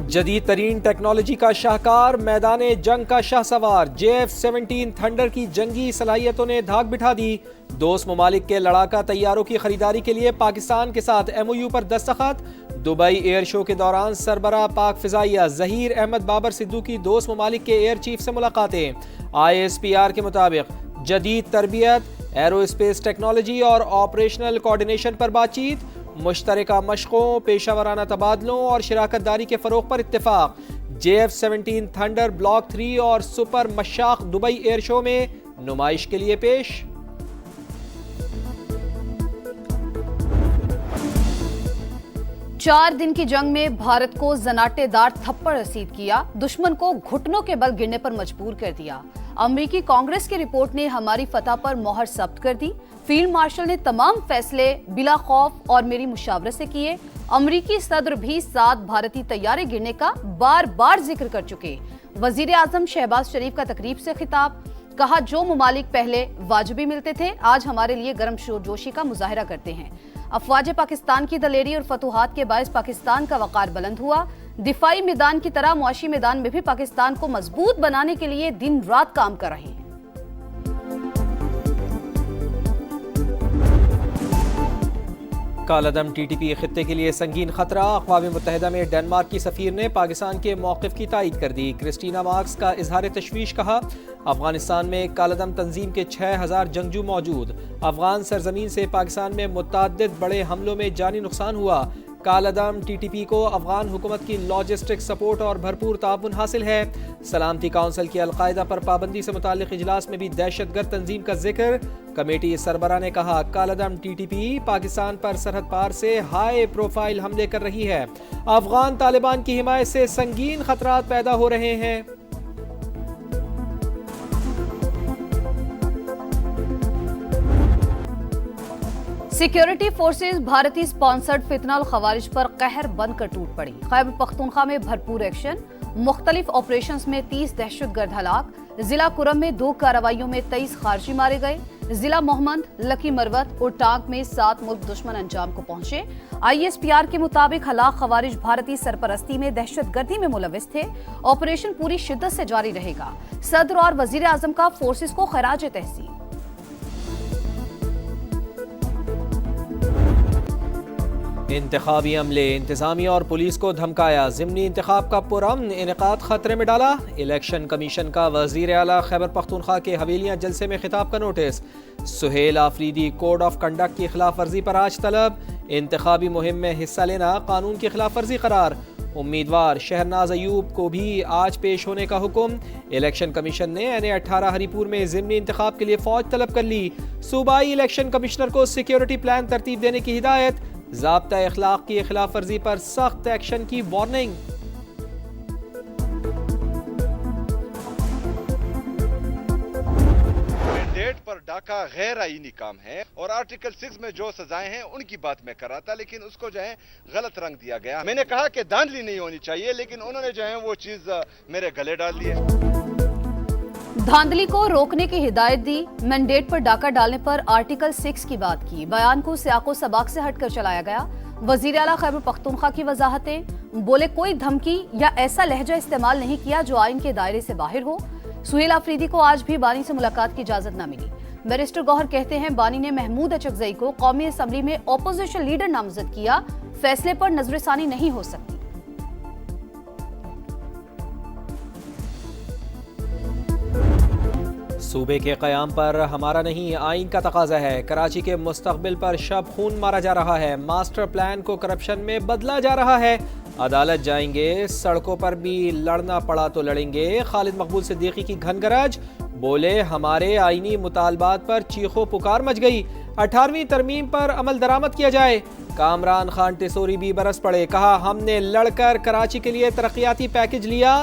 जदीद तरीन टेक्नोलॉजी का शाहकार, मैदान जंग का शाहसवार, JF-17 थंडर की जंगी सलाहियतों ने धाक बिठा दी। दोस्त ममालिक के लड़ाका तैयारों की खरीदारी के लिए पाकिस्तान के साथ MOU पर दस्तखत। दुबई एयर शो के दौरान सरबराह पाक फिजाइया जहीर अहमद बाबर सिद्दू की दोस्त ममालिक के एयर चीफ से मुलाकातें। ISPR के मुताबिक जदीद तरबियत, एरोस्पेस टेक्नोलॉजी और ऑपरेशनल कोऑर्डिनेशन पर बातचीत, मुश्तरका मशकों, पेशावराना तबादलों और शराकत दारी के फरोग पर इत्तेफाक। JF-17 थंडर ब्लॉक 3 और super Mashak Dubai air show में नुमाइश के लिए पेश। चार दिन की जंग में भारत को जनाटेदार थप्पड़ रसीद किया, दुश्मन को घुटनों के बल गिरने पर मजबूर कर दिया। अमेरिकी कांग्रेस की रिपोर्ट ने हमारी फतह पर मोहर जब्त कर दी। फील्ड मार्शल ने तमाम फैसले बिला खौफ और मेरी मुशावरत से किए। अमेरिकी सदर भी 7 भारतीय तैयारे गिरने का बार बार जिक्र कर चुके। वजीर आजम शहबाज शरीफ का तकरीब से खिताब, कहा जो ममालिक पहले वाजिबी मिलते थे आज हमारे लिए गर्म जोशी का मुजाहरा करते हैं। अफवाज पाकिस्तान की दलेरी और फतूहात के बायस पाकिस्तान का वकार बुलंद हुआ। दिफाई मैदान की तरह मुआशी मैदान में भी पाकिस्तान को मजबूत बनाने के लिए दिन रात काम कर रहे हैं। कालादम TTP खित्ते के लिए संगीन खतरा। अक़वाम मुत्तहिदा में डेनमार्क की सफ़ीर ने पाकिस्तान के मौक़िफ़ की तायीद कर दी। क्रिस्टीना मार्क्स का इजहार तशवीश, कहा अफगानिस्तान में कालादम तंजीम के 6000 जंगजू मौजूद। अफगान सरजमीन से पाकिस्तान में मुतअद्दिद बड़े हमलों में जानी नुकसान हुआ। कालादम TTP को अफगान हुकूमत की लॉजिस्टिक सपोर्ट और भरपूर ताउन हासिल है। सलामती काउंसिल की अलकायदा पर पाबंदी से मुताल्लिक इजलास में भी दहशतगर्द तंजीम का जिक्र। कमेटी सरबरा ने कहा कालादम TTP पाकिस्तान पर सरहद पार से हाई प्रोफाइल हमले कर रही है। अफगान तालिबान की हिमायत से संगीन खतरात पैदा हो रहे हैं। सिक्योरिटी फोर्सेस भारतीय स्पॉन्सर्ड फितना और खवारिज पर कहर बनकर टूट पड़ी। खैबर पख्तूनख्वा में भरपूर एक्शन, मुख्तलिफ ऑपरेशंस में 30 दहशतगर्द हलाक। जिला कुरम में 2 कार्रवाइयों में 23 खारजी मारे गए। जिला मोहम्मद, लकी मरवत और टांग में 7 मुल्क दुश्मन अंजाम को पहुंचे। ISPR के मुताबिक हलाक खवारिज भारतीय सरपरस्ती में दहशतगर्दी में मुलविस थे। ऑपरेशन पूरी शिद्दत से जारी रहेगा। सदर और वजीर आजम का फोर्सेस को खराज तहसीन। इंतखाबी अमले, इंतजामिया और पुलिस को धमकाया। ज़िमनी इंतखाब का पुरअमन इनेकाद खतरे में डाला। इलेक्शन कमीशन का वज़ीर आला खैबर पख्तूनख्वा के हवेलियाँ जलसे में खिताब का notice. Suhail Afridi code of conduct की खिलाफ वर्जी पर आज तलब। इंतखाबी मुहिम में हिस्सा लेना कानून की खिलाफ वर्जी करार। उम्मीदवार शहरनाज अयूब को भी आज पेश होने का हुक्म। इलेक्शन कमीशन ने NA-18 हरीपुर में ज़िमनी इंतखाब के लिए फौज तलब कर ली। सूबाई इलेक्शन कमिश्नर को सिक्योरिटी प्लान तरतीब देने की हिदायत। ज़ाब्ता इखलाक की खिलाफ वर्जी पर सख्त एक्शन की वार्निंग। मैंडेट पर डाका गैर आईनी काम है और आर्टिकल 6 में जो सजाएं हैं उनकी बात मैं कर रहा था, लेकिन उसको जो है गलत रंग दिया गया। मैंने कहा कि धांधली नहीं होनी चाहिए, लेकिन उन्होंने जो है वो चीज मेरे गले डाल दी है। धांधली को रोकने की हिदायत दी। मैंडेट पर डाका डालने पर आर्टिकल 6 की बात की। बयान को सियाको सबाक से हटकर चलाया गया। वजीर आला खैबर पख्तूनख्वा की वजाहतें, बोले कोई धमकी या ऐसा लहजा इस्तेमाल नहीं किया जो आइन के दायरे से बाहर हो। सुहेल आफरीदी को आज भी बानी से मुलाकात की इजाजत न मिली। बैरिस्टर गौहर कहते हैं बानी ने महमूद अचकजई को कौमी असम्बली में ऑपोजिशन लीडर नामजद किया, फैसले पर नजरसानी नहीं हो सकती। सूबे के क़याम पर हमारा नहीं आइन का तकाजा है। कराची के मुस्तकबिल पर शब खून मारा जा रहा है। मास्टर प्लान को करप्शन में बदला जा रहा है। अदालत जाएंगे, सड़कों पर भी लड़ना पड़ा तो लड़ेंगे। खालिद मकबूल सिद्दीकी की घनगरज, बोले हमारे आइनी मुतालबात पर चीखो पुकार मच गई। 18वीं तरमीम पर अमल दरामद किया जाए। कामरान खान टिसोरी भी बरस पड़े, कहा हमने लड़कर कराची के लिए तरक्याती पैकेज लिया,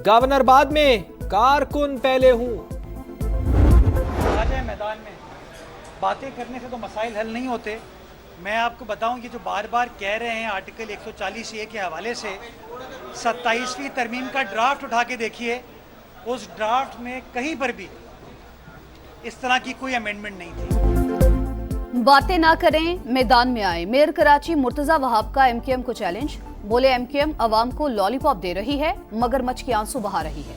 गवर्नर बाद में, कारकुन पहले हूँ। मैदान में बातें करने से तो मसाइल हल नहीं होते। मैं आपको बताऊं कि जो बार बार कह रहे हैं आर्टिकल 140A के हवाले से 27वीं तरमीम का ड्राफ्ट उठा के देखिए, उस ड्राफ्ट में कहीं पर भी इस तरह की कोई अमेंडमेंट नहीं थी। बातें ना करें, मैदान में आए। मेयर कराची मुर्तजा वहाब का MKM को चैलेंज। बोले एमक्यूएम अवाम को लॉलीपॉप दे रही है, मगरमच्छ के आंसू बहा रही है।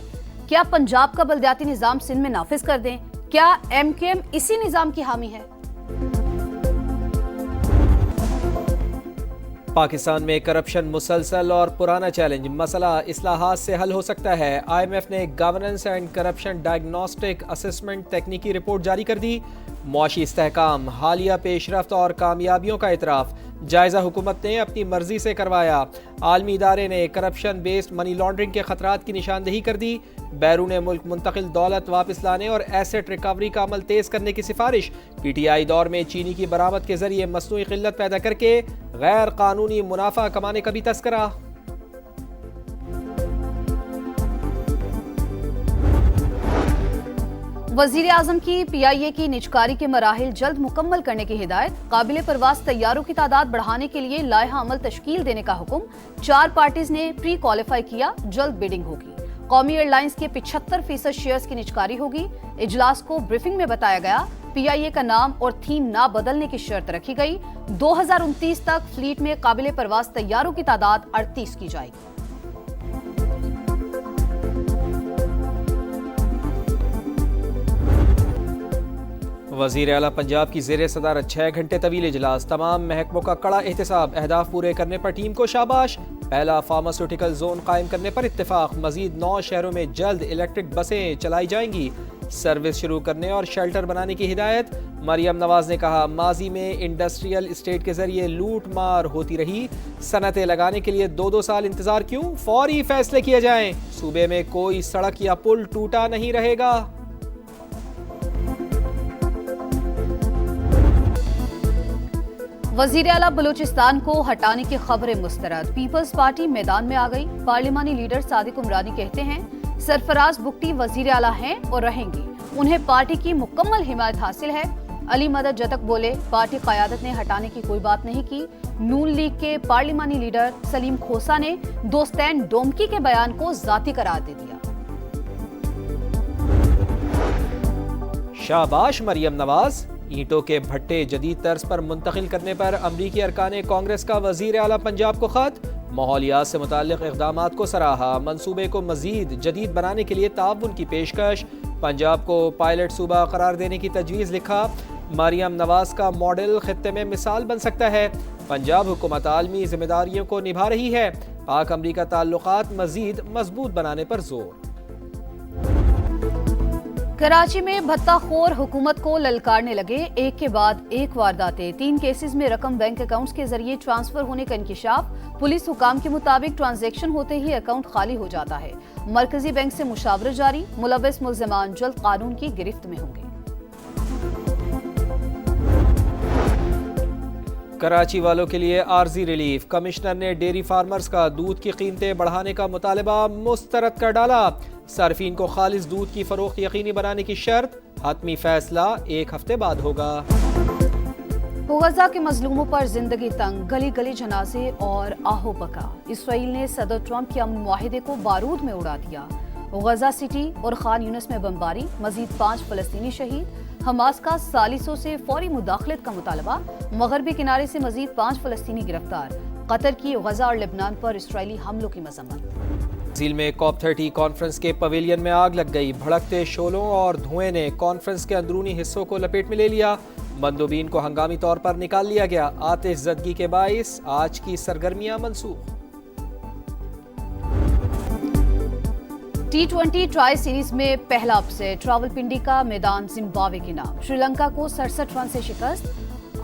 क्या पंजाब का बलदियाती निजाम सिंध में नाफिज कर दें? क्या एमक्यूएम इसी निजाम की हामी है? पाकिस्तान में करप्शन मुसलसल और पुराना चैलेंज, मसला इस्लाहात से हल हो सकता है। IMF ने governance and corruption diagnostic assessment तकनीकी रिपोर्ट जारी कर दी। मुआशी इस्तेहकाम, हालिया पेशरफ्त और कामयाबियों का इतराफ, जायजा हुकूमत ने अपनी मर्जी से करवाया। आलमी इदारे ने करप्शन बेस्ड मनी लॉन्ड्रिंग के खतरात की निशानदेही कर दी। बैरून मुल्क मुंतकिल दौलत वापस लाने और एसेट रिकवरी का अमल तेज करने की सिफारिश। PTI दौर में चीनी की बरामद के जरिए मसनूई किल्लत पैदा करके गैर कानूनी मुनाफा कमाने का भी तस्करा। वजीर आजम की PIA की निजकारी के मराहिल जल्द मुकम्मल करने की हिदायत। काबिल परवास तैयारों की तादाद बढ़ाने के लिए लायहा अमल तश्कील देने का हुक्म। 4 पार्टीज ने प्री क्वालिफाई किया, जल्द बिडिंग होगी। कौमी एयरलाइंस के 75% शेयर्स की निजकारी होगी। इजलास को ब्रीफिंग में बताया गया, PIA का नाम और थीम ना बदलने की शर्त रखी गई। 2029 तक फ्लीट में काबिल परवास तैयारों की तादाद 38 की जाएगी। वज़ीर आला पंजाब की ज़ेरे सदारत 6 घंटे तवील इजलास, तमाम महकमों का कड़ा एहतसाब, अहदाफ पूरे करने पर टीम को शाबाश। पहला फार्मास्यूटिकल जोन कायम करने पर इत्तेफाक। मजीद 9 शहरों में जल्द इलेक्ट्रिक बसें चलाई जाएंगी। सर्विस शुरू करने और शेल्टर बनाने की हिदायत। मरियम नवाज ने कहा, माजी में इंडस्ट्रियल इस्टेट के जरिए लूट मार होती रही, सनतें लगाने के लिए 2-2 साल इंतजार क्यों? फौरी फैसले किए जाएं। सूबे में कोई सड़क या पुल टूटा नहीं रहेगा। वजीर आला बलूचिस्तान को हटाने की खबरें मुस्तरद। पीपल्स पार्टी मैदान में आ गई। पार्लिमानी लीडर सादिक उमरानी कहते हैं, सरफराज बुगटी वजीर आला हैं और रहेंगी, उन्हें पार्टी की मुकम्मल हिमायत हासिल है। अली मदद जतक बोले, पार्टी क़यादत ने हटाने की कोई बात नहीं की। नून लीग के पार्लिमानी लीडर सलीम खोसा ने दोस्तैन डोमकी के बयान को जाती करार दे दिया। शाबाश मरियम नवाज। ईंटों के भट्टे जदीद तर्ज पर मुंतकिल करने पर अमरीकी अरकाने कांग्रेस का वजीर आला पंजाब को खत। माहौलियात से मुताल्लिक इक़दामात को सराहा। मंसूबे को मजीद जदीद बनाने के लिए ताउन की पेशकश। पंजाब को पायलट सूबा करार देने की तजवीज़ लिखा। मरियम नवाज का मॉडल खित्ते में मिसाल बन सकता है। पंजाब हुकूमत आलमी जिम्मेदारियों को निभा रही है। पाक अमरीका ताल्लुकात मजीद मजबूत बनाने पर जोर। कराची में भत्ताखोर हुकूमत को ललकारने लगे। एक के बाद एक वारदातें। 3 केसेस में रकम बैंक अकाउंट्स के जरिए ट्रांसफर होने का इंकिशाफ। पुलिस हुकाम के मुताबिक ट्रांजैक्शन होते ही अकाउंट खाली हो जाता है। मरकजी बैंक से मुशावरत जारी। मुलव्वस मुल्ज़िमान जल्द कानून की गिरफ्त में होंगे। कराची वालों के लिए आर्जी रिलीफ। कमिश्नर ने डेयरी फार्मर्स का दूध की कीमतें बढ़ाने का मुतालबा मुस्तरद कर डाला। सार्फिन को खालिस दूध की फरोख्त यकीनी बनाने की शर्त। हतमी फैसला 1 हफ्ते बाद होगा। गजा के मजलूमों पर जिंदगी तंग, गली गली जनाजे और आहो बका। इसराइल ने सदर ट्रंप के अमन मुआहिदे को बारूद में उड़ा दिया। गजा सिटी और खान यूनिस में बमबारी। मजीद 5 फलस्तीनी शहीद। हमास का सालिसों से फौरी मुदाखलत का मुतालबा। मगरबी किनारे से मजीद 5 फलस्तीनी गिरफ्तार। कतर की गजा और लेबनान पर इसराइली हमलों की मजम्मत। ब्राजील में COP30 कॉन्फ्रेंस के पवेलियन में आग लग गई। भड़कते शोलों और धुएं ने कॉन्फ्रेंस के अंदरूनी हिस्सों को लपेट में ले लिया। मंदोबीन को हंगामी तौर पर निकाल लिया गया। आतिशज़दगी के बाइस आज की सरगर्मियां मनसूख। T20 ट्राई सीरीज में पहला अपसेट। रावलपिंडी का मैदान जिम्बाब्वे के नाम। श्रीलंका को 67 रन से शिकस्त।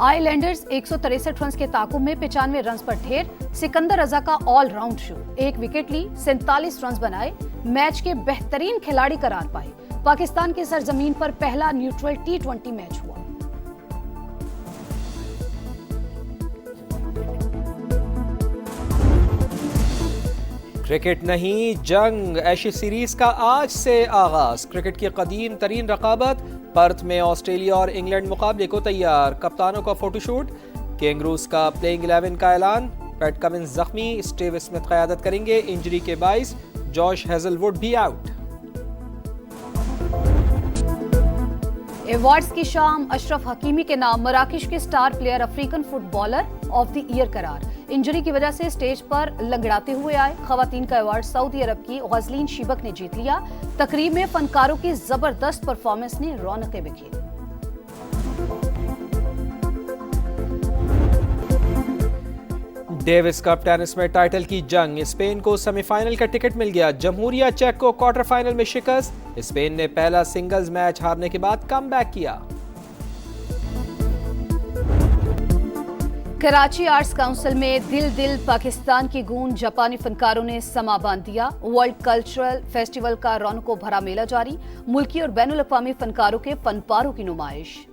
आइलैंडर्स 163 रन के ताकुब में 95 रन पर ढेर। सिकंदर रजा का ऑल राउंड शो। 1 विकेट ली, 47 रन बनाए। मैच के बेहतरीन खिलाड़ी करार पाए। पाकिस्तान की सरजमीन पर पहला न्यूट्रल T20 मैच हुआ। क्रिकेट नहीं, जंग। एशेज सीरीज का आज से आगाज। क्रिकेट की कदीम तरीन रकाबत। पर्थ में ऑस्ट्रेलिया और इंग्लैंड मुकाबले को तैयार। कप्तानों का फोटोशूट। कैंगरूज का प्लेइंग 11 का ऐलान। पैट कमिंस जख्मी, स्टीव स्मिथ क़यादत करेंगे। इंजरी के बाइस जॉश हेजलवुड भी आउट। अवार्ड्स की शाम, अशरफ हकीमी के नाम मराकश के star player African footballer of the year करार। इंजरी की वजह से स्टेज पर लंगड़ाते हुए आए। खवातीन का अवार्ड सऊदी अरब की गजलीन शिबक ने जीत लिया। तकरीब में फनकारों की जबरदस्त परफॉर्मेंस ने रौनकें बिखेरी। डेविस कप टेनिस में टाइटल की जंग, स्पेन को सेमीफाइनल का टिकट मिल गया। जमहूरिया चेक को क्वार्टर फाइनल में शिकस्त। स्पेन ने पहला सिंगल्स मैच हारने के बाद कमबैक किया। कराची आर्ट्स काउंसिल में दिल दिल पाकिस्तान की गूंज, जापानी फनकारों ने समा बांध दिया। वर्ल्ड कल्चरल फेस्टिवल का रौनकों भरा मेला जारी। मुल्की और बैनुल अक़वामी फनकारों के फनपारों की नुमाइश।